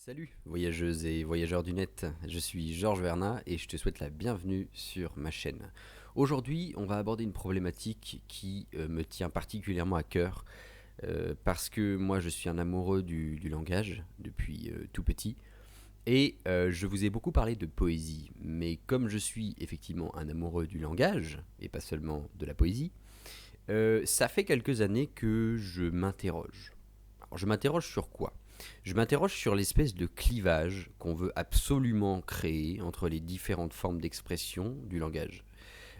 Salut voyageuses et voyageurs du net, je suis Georges Vernat et je te souhaite la bienvenue sur ma chaîne. Aujourd'hui on va aborder une problématique qui me tient particulièrement à cœur parce que moi je suis un amoureux du langage depuis tout petit et je vous ai beaucoup parlé de poésie, mais comme je suis effectivement un amoureux du langage et pas seulement de la poésie, ça fait quelques années que je m'interroge. Alors, je m'interroge sur quoi? Je m'interroge sur l'espèce de clivage qu'on veut absolument créer entre les différentes formes d'expression du langage.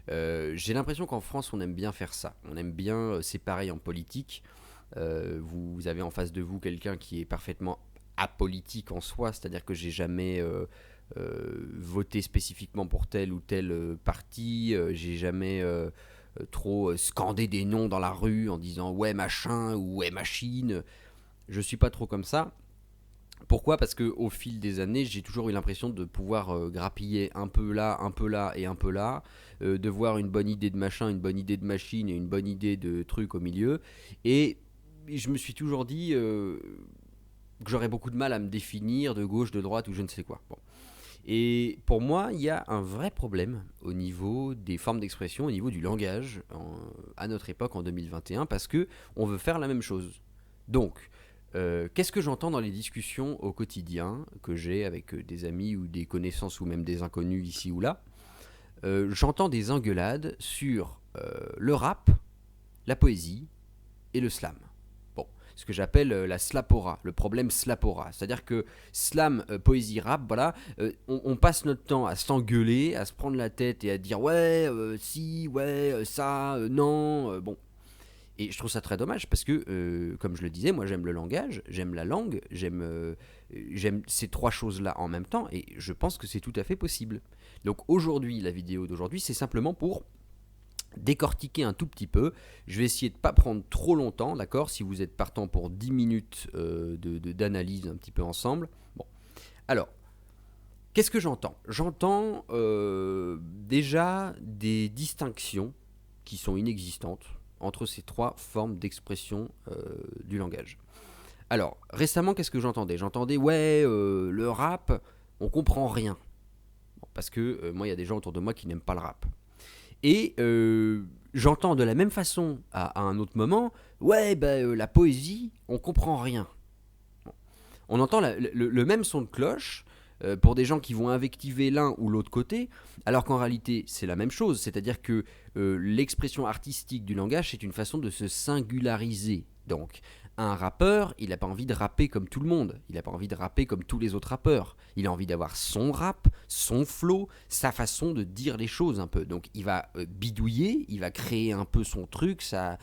J'ai l'impression qu'en France, on aime bien faire ça. On aime bien, c'est pareil en politique. Vous avez en face de vous quelqu'un qui est parfaitement apolitique en soi, c'est-à-dire que j'ai jamais voté spécifiquement pour tel ou tel parti, j'ai jamais trop scandé des noms dans la rue en disant ouais machin ou ouais machine. Je suis pas trop comme ça. Pourquoi? Parce que au fil des années, j'ai toujours eu l'impression de pouvoir grappiller un peu là, un peu là et un peu là, de voir une bonne idée de machin, une bonne idée de machine et une bonne idée de truc au milieu. Et je me suis toujours dit que j'aurais beaucoup de mal à me définir de gauche, de droite ou je ne sais quoi. Bon. Et pour moi, il y a un vrai problème au niveau des formes d'expression, au niveau du langage à notre époque en 2021, parce que on veut faire la même chose. Donc, qu'est-ce que j'entends dans les discussions au quotidien que j'ai avec des amis ou des connaissances ou même des inconnus ici ou là? J'entends des engueulades sur le rap, la poésie et le slam. Bon, ce que j'appelle la slapora, le problème slapora. C'est-à-dire que slam, poésie, rap, voilà, on passe notre temps à s'engueuler, à se prendre la tête et à dire ouais, si, ouais, ça, non, bon. Et je trouve ça très dommage parce que, comme je le disais, moi j'aime le langage, j'aime la langue, j'aime ces trois choses-là en même temps et je pense que c'est tout à fait possible. Donc aujourd'hui, la vidéo d'aujourd'hui, c'est simplement pour décortiquer un tout petit peu. Je vais essayer de ne pas prendre trop longtemps, d'accord? Si vous êtes partant pour 10 minutes d'analyse un petit peu ensemble. Bon, alors, qu'est-ce que j'entends? J'entends déjà des distinctions qui sont inexistantes entre ces trois formes d'expression du langage. Alors, récemment, qu'est-ce que j'entendais? J'entendais, ouais, le rap, on comprend rien. Bon, parce que moi, il y a des gens autour de moi qui n'aiment pas le rap. Et j'entends de la même façon, à un autre moment, ouais, bah, la poésie, on comprend rien. Bon. On entend le même son de cloche pour des gens qui vont invectiver l'un ou l'autre côté, alors qu'en réalité, c'est la même chose. C'est-à-dire que l'expression artistique du langage, c'est une façon de se singulariser. Donc, un rappeur, il n'a pas envie de rapper comme tout le monde. Il n'a pas envie de rapper comme tous les autres rappeurs. Il a envie d'avoir son rap, son flow, sa façon de dire les choses un peu. Donc, il va bidouiller, il va créer un peu son truc, sa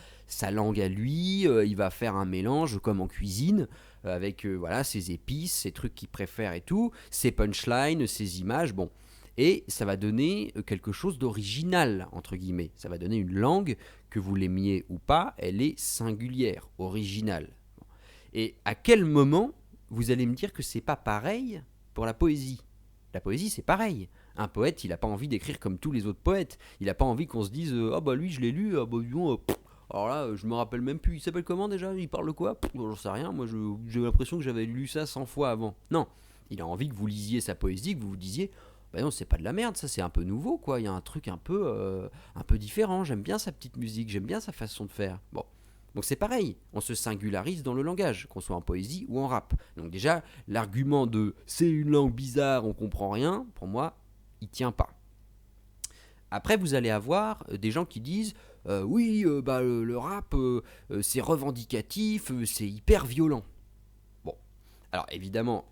langue à lui, il va faire un mélange comme en cuisine avec voilà ses épices, ses trucs qu'il préfère et tout, ses punchlines, ses images, bon. Et ça va donner quelque chose d'original, entre guillemets. Ça va donner une langue, que vous l'aimiez ou pas, elle est singulière, originale. Et à quel moment vous allez me dire que c'est pas pareil pour la poésie? La poésie, c'est pareil. Un poète, il n'a pas envie d'écrire comme tous les autres poètes. Il n'a pas envie qu'on se dise ah bah lui je l'ai lu, ah bah disons, alors là je me rappelle même plus. Il s'appelle comment déjà? Il parle de quoi? J'en sais rien. Moi j'ai l'impression que j'avais lu ça 100 fois avant. Non, il a envie que vous lisiez sa poésie, que vous vous disiez bah non c'est pas de la merde, ça c'est un peu nouveau quoi. Il y a un truc un peu différent. J'aime bien sa petite musique, j'aime bien sa façon de faire. Bon. Donc c'est pareil, on se singularise dans le langage, qu'on soit en poésie ou en rap. Donc déjà, l'argument de c'est une langue bizarre, on comprend rien, pour moi, il tient pas. Après, vous allez avoir des gens qui disent oui, bah, le rap, c'est revendicatif, c'est hyper violent. Bon, alors évidemment,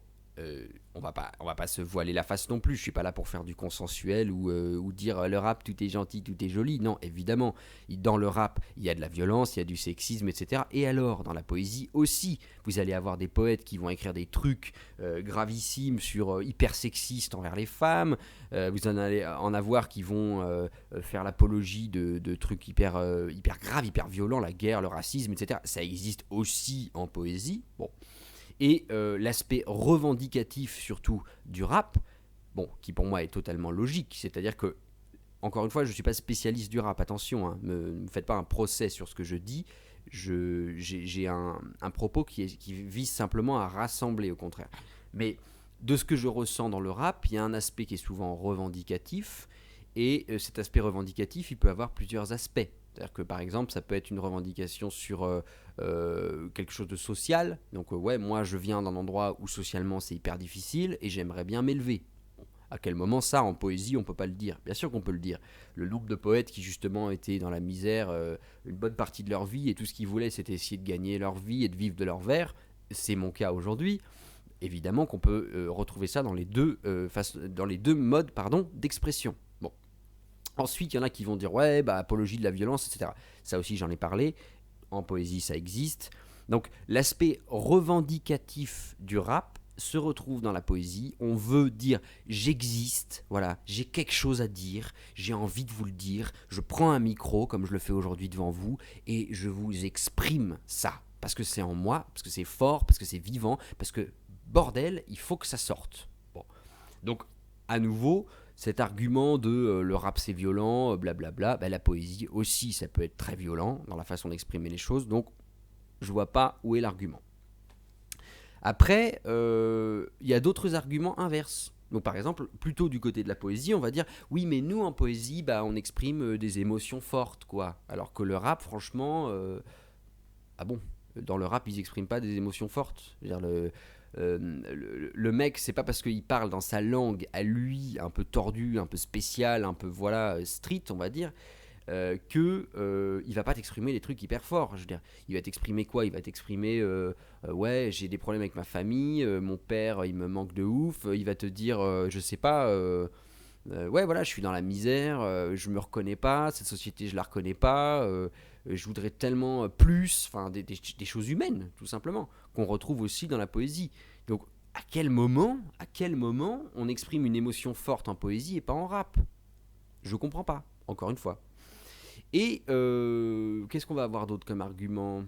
on va pas se voiler la face non plus. Je suis pas là pour faire du consensuel ou dire le rap tout est gentil, tout est joli. Non, évidemment, dans le rap, il y a de la violence, il y a du sexisme, etc. Et alors, dans la poésie aussi, vous allez avoir des poètes qui vont écrire des trucs gravissimes sur hyper sexistes envers les femmes. Vous en allez en avoir qui vont faire l'apologie de trucs hyper graves, hyper violents, la guerre, le racisme, etc. Ça existe aussi en poésie. Bon. Et l'aspect revendicatif surtout du rap, bon, qui pour moi est totalement logique, c'est-à-dire que, encore une fois, je ne suis pas spécialiste du rap, attention, hein, ne me faites pas un procès sur ce que je dis, j'ai un propos qui vise simplement à rassembler au contraire. Mais de ce que je ressens dans le rap, il y a un aspect qui est souvent revendicatif, et cet aspect revendicatif, il peut avoir plusieurs aspects. C'est-à-dire que par exemple, ça peut être une revendication sur quelque chose de social. Donc ouais, moi je viens d'un endroit où socialement c'est hyper difficile et j'aimerais bien m'élever. À quel moment ça, en poésie, on peut pas le dire? Bien sûr qu'on peut le dire. Le nombre de poètes qui justement étaient dans la misère une bonne partie de leur vie et tout ce qu'ils voulaient c'était essayer de gagner leur vie et de vivre de leur vers, c'est mon cas aujourd'hui. Évidemment qu'on peut retrouver ça dans les deux modes d'expression. Bon. Ensuite, il y en a qui vont dire ouais, bah, apologie de la violence, etc. Ça aussi, j'en ai parlé. En poésie, ça existe. Donc, l'aspect revendicatif du rap se retrouve dans la poésie. On veut dire j'existe, voilà, j'ai quelque chose à dire, j'ai envie de vous le dire. Je prends un micro, comme je le fais aujourd'hui devant vous, et je vous exprime ça. Parce que c'est en moi, parce que c'est fort, parce que c'est vivant, parce que bordel, il faut que ça sorte. Bon. Donc, à nouveau, cet argument de le rap c'est violent, blablabla, bah, la poésie aussi ça peut être très violent dans la façon d'exprimer les choses, donc je vois pas où est l'argument. Après, il y a d'autres arguments inverses. Donc par exemple, plutôt du côté de la poésie, on va dire oui mais nous en poésie, bah, on exprime des émotions fortes quoi. Alors que le rap, franchement, ah bon, dans le rap ils expriment pas des émotions fortes. Je veux dire, le mec, c'est pas parce qu'il parle dans sa langue à lui, un peu tordue, un peu spéciale, un peu voilà street, on va dire, que il va pas t'exprimer des trucs hyper forts. Je veux dire, il va t'exprimer quoi? Il va t'exprimer ouais, j'ai des problèmes avec ma famille, mon père, il me manque de ouf. Il va te dire, je sais pas. Ouais, voilà, je suis dans la misère, je me reconnais pas, cette société, je la reconnais pas, je voudrais tellement plus, enfin, des choses humaines, tout simplement, qu'on retrouve aussi dans la poésie. Donc, à quel moment on exprime une émotion forte en poésie et pas en rap? Je comprends pas, encore une fois. Et qu'est-ce qu'on va avoir d'autre comme argument?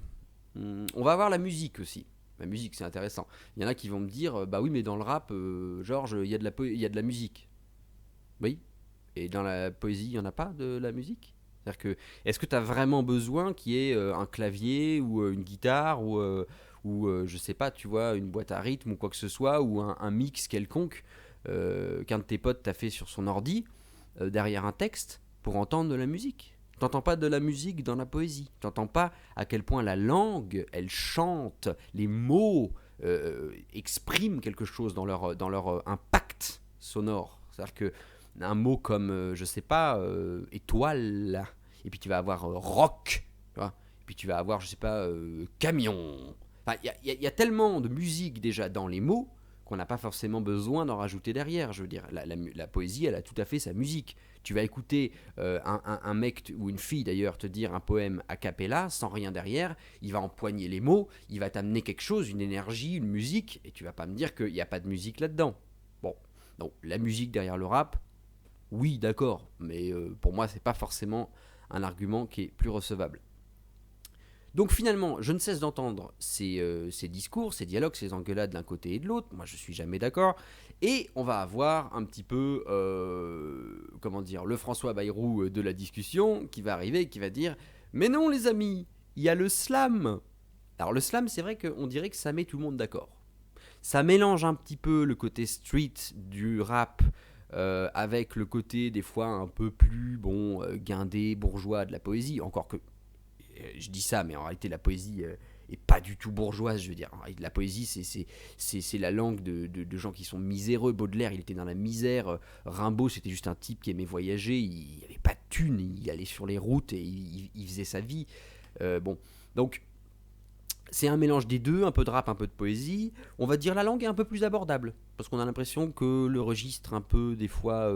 On va avoir la musique aussi. La musique, c'est intéressant. Il y en a qui vont me dire, bah oui, mais dans le rap, Georges, il y a de la musique. Oui. Et dans la poésie, il n'y en a pas de la musique? C'est-à-dire que, est-ce que tu as vraiment besoin qu'il y ait un clavier ou une guitare ou je sais pas, tu vois, une boîte à rythme ou quoi que ce soit, ou un mix quelconque qu'un de tes potes t'a fait sur son ordi, derrière un texte, pour entendre de la musique? T'entends pas de la musique dans la poésie. T'entends pas à quel point la langue, elle chante, les mots expriment quelque chose dans leur impact sonore. C'est-à-dire que un mot comme, je sais pas, étoile, et puis tu vas avoir rock, tu vois, et puis tu vas avoir, je sais pas, camion. Enfin, y a tellement de musique déjà dans les mots qu'on n'a pas forcément besoin d'en rajouter derrière. Je veux dire, la poésie, elle a tout à fait sa musique. Tu vas écouter un mec ou une fille d'ailleurs te dire un poème a cappella, sans rien derrière, il va empoigner les mots, il va t'amener quelque chose, une énergie, une musique, et tu vas pas me dire qu'il n'y a pas de musique là-dedans. Bon, donc la musique derrière le rap, oui, d'accord, mais pour moi, c'est pas forcément un argument qui est plus recevable. Donc finalement, je ne cesse d'entendre ces discours, ces dialogues, ces engueulades de l'un côté et de l'autre. Moi, je suis jamais d'accord. Et on va avoir un petit peu, comment dire, le François Bayrou de la discussion qui va arriver et qui va dire mais non, les amis, il y a le slam. Alors le slam, c'est vrai qu'on dirait que ça met tout le monde d'accord. Ça mélange un petit peu le côté street du rap avec le côté des fois un peu plus bon guindé, bourgeois de la poésie. Encore que je dis ça, mais en réalité la poésie est pas du tout bourgeoise. Je veux dire, la poésie c'est la langue de gens qui sont miséreux. Baudelaire, il était dans la misère. Rimbaud, c'était juste un type qui aimait voyager. Il avait pas de thunes, il allait sur les routes et il faisait sa vie. Bon, donc c'est un mélange des deux, un peu de rap, un peu de poésie. On va dire la langue est un peu plus abordable, parce qu'on a l'impression que le registre un peu des fois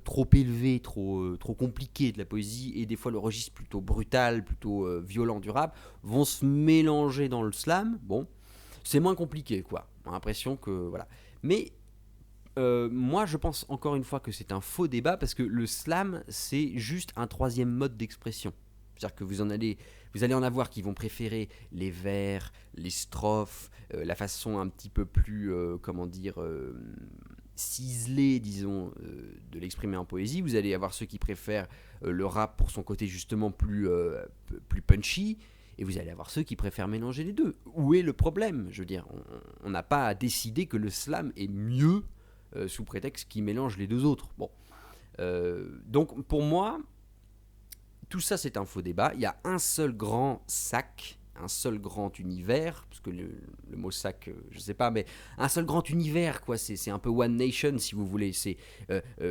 trop élevé, trop compliqué de la poésie, et des fois le registre plutôt brutal, plutôt violent du rap, vont se mélanger dans le slam. Bon, c'est moins compliqué quoi. On a l'impression que voilà. Mais moi je pense encore une fois que c'est un faux débat, parce que le slam c'est juste un troisième mode d'expression. C'est-à-dire que vous allez en avoir qui vont préférer les vers, les strophes, la façon un petit peu plus, comment dire, ciselée, disons, de l'exprimer en poésie. Vous allez avoir ceux qui préfèrent le rap pour son côté justement plus punchy. et vous allez avoir ceux qui préfèrent mélanger les deux. Où est le problème? Je veux dire, on n'a pas à décider que le slam est mieux sous prétexte qu'il mélange les deux autres. Bon. Donc pour moi, tout ça c'est un faux débat. Il y a un seul grand sac, un seul grand univers, parce que le mot sac, je sais pas, mais un seul grand univers, quoi. C'est un peu One Nation, si vous voulez. C'est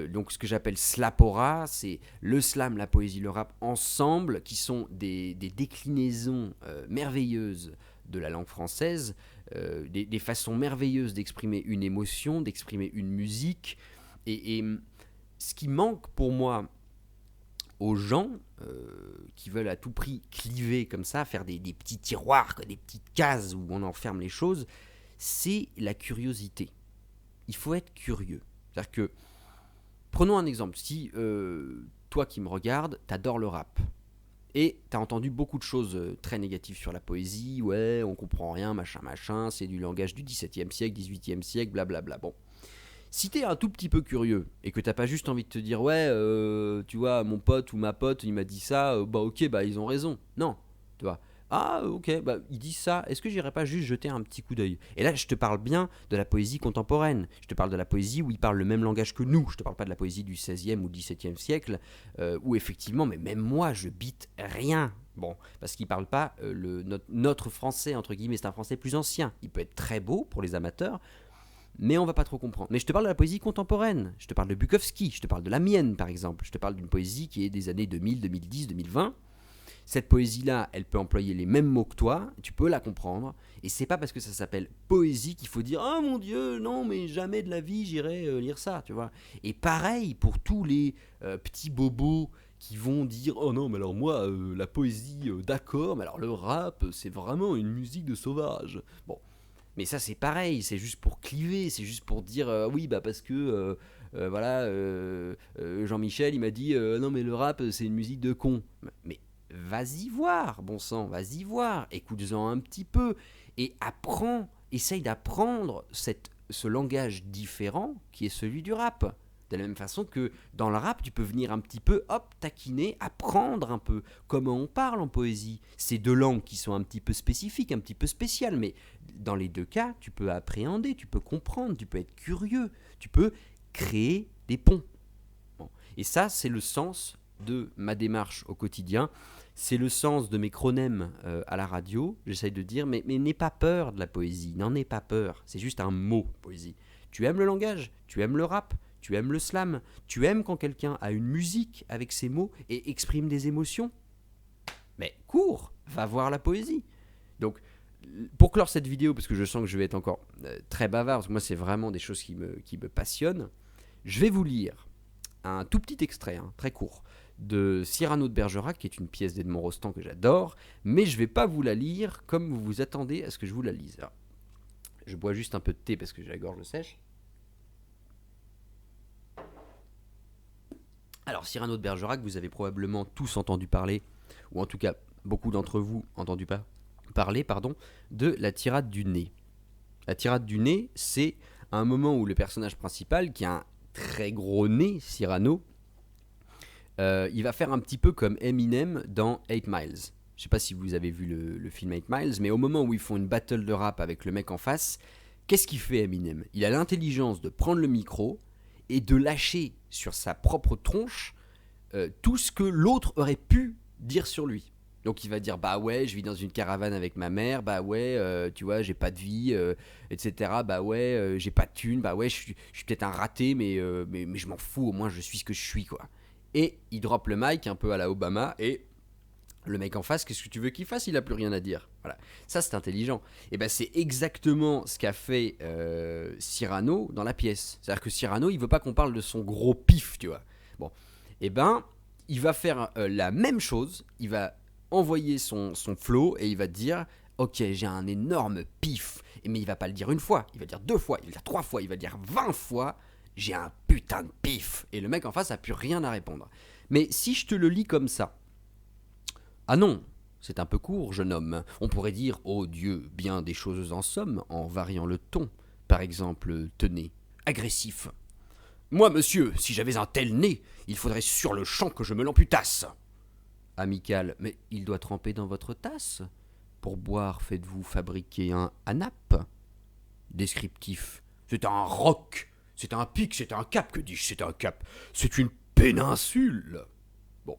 donc ce que j'appelle slapora, c'est le slam, la poésie, le rap ensemble, qui sont des déclinaisons merveilleuses de la langue française, des façons merveilleuses d'exprimer une émotion, d'exprimer une musique, et ce qui manque pour moi aux gens qui veulent à tout prix cliver comme ça, faire des petits tiroirs, des petites cases où on enferme les choses, c'est la curiosité. Il faut être curieux. C'est-à-dire que, prenons un exemple, si toi qui me regardes, t'adores le rap, et t'as entendu beaucoup de choses très négatives sur la poésie, ouais, on comprend rien, machin, c'est du langage du XVIIe siècle, XVIIIe siècle, blablabla, bon. Si t'es un tout petit peu curieux et que t'as pas juste envie de te dire ouais, tu vois, mon pote ou ma pote, il m'a dit ça, bah ok, bah ils ont raison. Non, tu vois. Ah ok, bah ils disent ça, est-ce que j'irais pas juste jeter un petit coup d'œil? Et là, je te parle bien de la poésie contemporaine. Je te parle de la poésie où ils parlent le même langage que nous. Je te parle pas de la poésie du XVIe ou XVIIe siècle, où effectivement, mais même moi, je bite rien. Bon, parce qu'ils parlent pas notre français, entre guillemets, c'est un français plus ancien. Il peut être très beau pour les amateurs, mais on va pas trop comprendre. Mais je te parle de la poésie contemporaine, je te parle de Bukowski, je te parle de la mienne par exemple, je te parle d'une poésie qui est des années 2000, 2010, 2020. Cette poésie-là, elle peut employer les mêmes mots que toi, tu peux la comprendre, et c'est pas parce que ça s'appelle poésie qu'il faut dire « Ah mon Dieu, non mais jamais de la vie j'irai lire ça », tu vois. Et pareil pour tous les petits bobos qui vont dire « Oh non mais alors moi, la poésie, d'accord, mais alors le rap, c'est vraiment une musique de sauvage ». Bon. Mais ça c'est pareil, c'est juste pour cliver, c'est juste pour dire oui bah parce que voilà Jean-Michel il m'a dit non mais le rap c'est une musique de con. Mais vas-y voir, bon sang, vas-y voir, écoute-en un petit peu et apprends, essaye d'apprendre ce langage différent qui est celui du rap. De la même façon que dans le rap, tu peux venir un petit peu, hop, taquiner, apprendre un peu comment on parle en poésie. C'est deux langues qui sont un petit peu spécifiques, un petit peu spéciales, mais dans les deux cas, tu peux appréhender, tu peux comprendre, tu peux être curieux, tu peux créer des ponts. Bon. Et ça, c'est le sens de ma démarche au quotidien. C'est le sens de mes chronèmes à la radio. J'essaye de dire, mais n'aie pas peur de la poésie, n'en aie pas peur. C'est juste un mot, poésie. Tu aimes le langage, tu aimes le rap, tu aimes le slam, tu aimes quand quelqu'un a une musique avec ses mots et exprime des émotions? Mais cours, va voir la poésie. Donc, pour clore cette vidéo, parce que je sens que je vais être encore très bavard, parce que moi c'est vraiment des choses qui me passionnent, je vais vous lire un tout petit extrait, très court, de Cyrano de Bergerac, qui est une pièce d'Edmond Rostand que j'adore, mais je ne vais pas vous la lire comme vous vous attendez à ce que je vous la lise. Alors, je bois juste un peu de thé parce que j'ai la gorge sèche. Alors Cyrano de Bergerac, vous avez probablement tous entendu parler, ou en tout cas beaucoup d'entre vous entendu parler, de la tirade du nez. La tirade du nez, c'est un moment où le personnage principal, qui a un très gros nez, Cyrano, il va faire un petit peu comme Eminem dans 8 Miles. Je sais pas si vous avez vu le film 8 Miles, mais au moment où ils font une battle de rap avec le mec en face, qu'est-ce qu'il fait Eminem? Il a l'intelligence de prendre le micro et de lâcher sur sa propre tronche tout ce que l'autre aurait pu dire sur lui. Donc il va dire bah ouais, je vis dans une caravane avec ma mère, bah ouais, tu vois, j'ai pas de vie, etc. Bah ouais, j'ai pas de thune, bah ouais, je suis peut-être un raté, mais je m'en fous, au moins je suis ce que je suis, quoi. Et il drop le mic un peu à la Obama et le mec en face, qu'est-ce que tu veux qu'il fasse? Il a plus rien à dire. Voilà. Ça, c'est intelligent. Et ben, c'est exactement ce qu'a fait Cyrano dans la pièce. C'est-à-dire que Cyrano, il veut pas qu'on parle de son gros pif, tu vois. Bon. Et ben, il va faire la même chose. Il va envoyer son flow et il va dire ok, j'ai un énorme pif. Mais il va pas le dire une fois, il va le dire 2 fois, il va le dire 3 fois, il va le dire 20 fois. J'ai un putain de pif. Et le mec en face a plus rien à répondre. Mais si je te le lis comme ça, ah non, c'est un peu court, jeune homme. On pourrait dire, oh Dieu, bien des choses en somme, en variant le ton. Par exemple, tenez, agressif. Moi, monsieur, si j'avais un tel nez, il faudrait sur le champ que je me l'amputasse. Amical, mais il doit tremper dans votre tasse. Pour boire, faites-vous fabriquer un anap? Descriptif. C'est un roc. C'est un pic, c'est un cap. Que dis-je, c'est un cap? C'est une péninsule. Bon.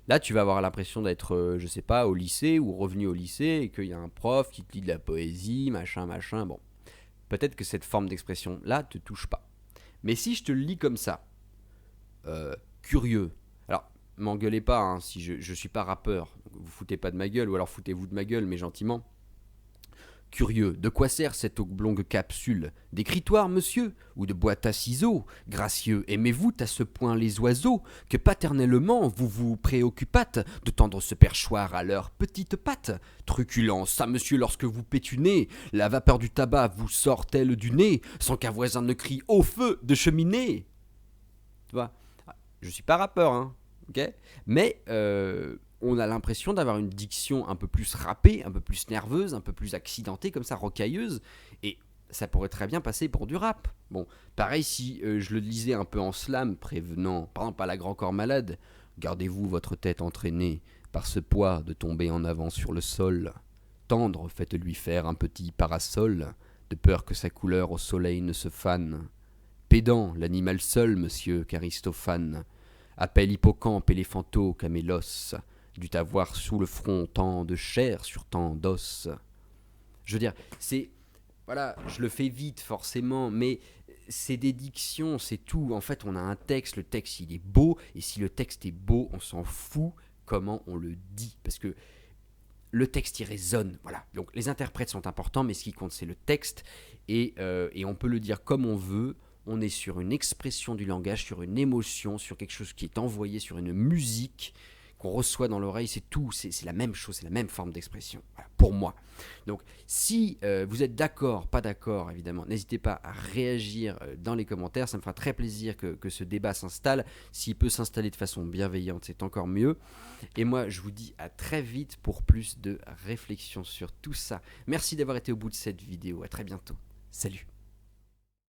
Là, tu vas avoir l'impression d'être, je sais pas, au lycée ou revenu au lycée et qu'il y a un prof qui te lit de la poésie, machin, machin. Bon. Peut-être que cette forme d'expression-là te touche pas. Mais si je te le lis comme ça, curieux. Alors, m'engueulez pas hein, si je suis pas rappeur. Vous foutez pas de ma gueule ou alors foutez-vous de ma gueule, mais gentiment. Curieux, de quoi sert cette oblongue capsule? D'écritoire, monsieur? Ou de boîte à ciseaux? Gracieux, aimez-vous à ce point les oiseaux, que paternellement vous vous préoccupâtes de tendre ce perchoir à leurs petites pattes? Truculent, ça monsieur, lorsque vous pétunez, la vapeur du tabac vous sort-elle du nez, sans qu'un voisin ne crie au feu de cheminée? Tu vois, je suis pas rappeur, hein, ok? Mais on a l'impression d'avoir une diction un peu plus râpée, un peu plus nerveuse, un peu plus accidentée, comme ça, rocailleuse. Et ça pourrait très bien passer pour du rap. Bon, pareil si je le lisais un peu en slam, prévenant, par exemple à la Grand Corps Malade, gardez-vous votre tête entraînée par ce poids de tomber en avant sur le sol. Tendre, faites-lui faire un petit parasol, de peur que sa couleur au soleil ne se fane. Pédant, l'animal seul, monsieur qu'Aristophane appelle hippocampe éléphanto camélos, dut avoir sous le front tant de chair sur tant d'os. Je veux dire, c'est... Voilà, je le fais vite forcément, mais c'est des dictions, c'est tout. En fait, on a un texte, le texte il est beau, et si le texte est beau, on s'en fout comment on le dit. Parce que le texte il résonne, voilà. Donc les interprètes sont importants, mais ce qui compte c'est le texte, et on peut le dire comme on veut. On est sur une expression du langage, sur une émotion, sur quelque chose qui est envoyé, sur une musique qu'on reçoit dans l'oreille, c'est tout, c'est la même chose, c'est la même forme d'expression, voilà, pour moi. Donc si vous êtes d'accord, pas d'accord, évidemment, n'hésitez pas à réagir dans les commentaires, ça me fera très plaisir que ce débat s'installe. S'il peut s'installer de façon bienveillante, c'est encore mieux. Et moi, je vous dis à très vite pour plus de réflexion sur tout ça. Merci d'avoir été au bout de cette vidéo, à très bientôt. Salut.